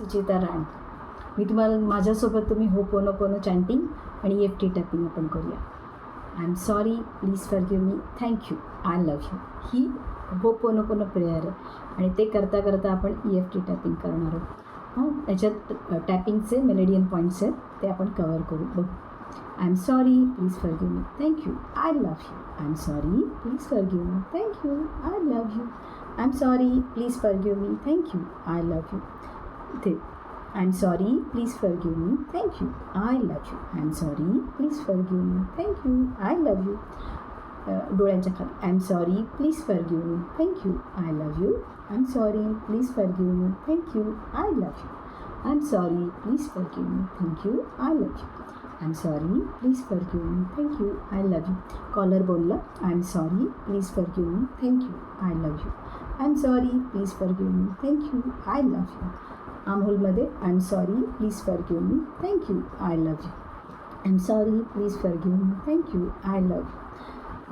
सुचिता राणी. मी तुम्हाला माझ्यासोबत तुम्ही होपोनोपोनो चॅन्टिंग आणि EFT टॅपिंग आपण करूया. I am sorry, please forgive me, thank you, I love you. He ho'oponopono prayer आहे आणि ते करता करता आपण EFT टॅपिंग करणार आहोत. याच्यात टॅपिंगचे मेलोडियन पॉईंट्स आहेत, ते आपण कवर करू बघू. I am sorry, please forgive me, thank you, I love you. I am sorry, please forgive me, thank you, I love you. I am sorry, please forgive me, thank you, I love you. इथे I am sorry, please forgive me, thank you, I love you. I am sorry, please forgive me, thank you, I love you. डोळ्यांच्या खाली I am sorry, please forgive me, thank you, I love you. I am sorry, please forgive me, thank you, I love you. I am sorry, please forgive me, thank you, I love you. I am sorry, please forgive me, thank you, I love you. Collar बोनला I am sorry, please forgive me, thank you, I love you. I am sorry, please forgive me, thank you, I love you. आमहोलमध्ये I am sorry, please forgive me, thank you, I love you. I am sorry, please forgive me, thank you, I love you.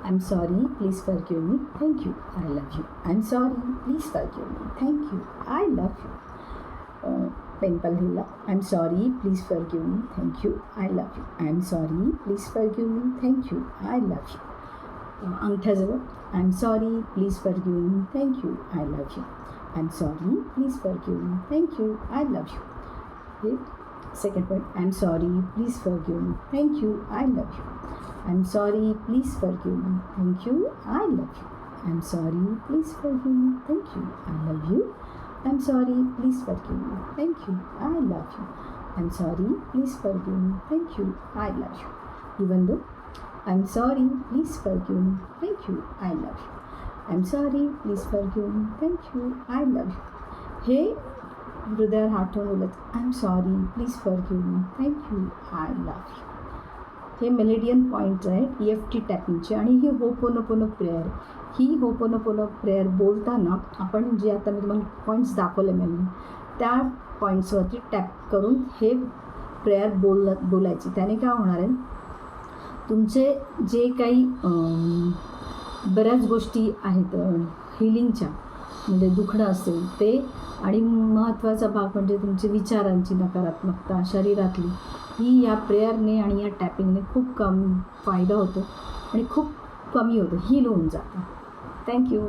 I am sorry, please forgive me, thank you, I love you. I am sorry, please forgive me, thank you, I love you. पेनपल हिलला I am sorry, please forgive me, thank you, I love you. I am sorry, please forgive me, thank you, I love you. अंगठ्याजवळ I am sorry, please forgive me, thank you, I love you. I am sorry, please forgive me, thank you, I love you. हे second point. I am sorry, please forgive me, thank you, I love you. I am sorry, please forgive me, thank you, I love you. I am sorry, please forgive me, thank you, I love you. I am sorry, please forgive me, thank you, I love you. I am sorry, please forgive me, thank you, I love you. Even though I am sorry, please forgive me, thank you, I love you. I am sorry, please forgive me, thank you, I love you. हे हृदयावर हात ठेवून बोलत I am sorry, please forgive me, thank you, I love you. हे मेलोडियन points आहेत EFT टॅपिंगचे आणि ही ho'oponopono prayer. ही ho'oponopono prayer बोलताना आपण जे आता मी तुम्हाला पॉईंट्स दाखवले मी त्या पॉईंट्सवरती टॅप करून हे प्रेयर बोलायची. त्याने काय होणार आहे, तुमचे जे काही बऱ्याच गोष्टी आहेत हिलिंगच्या, म्हणजे दुखणं असेल ते, आणि महत्त्वाचा भाग म्हणजे तुमची विचारांची नकारात्मकता शरीरातली, ही या प्रेयरने आणि या टॅपिंगने खूप फायदा होतो आणि खूप कमी होतं, हील होऊन जातं. थँक्यू.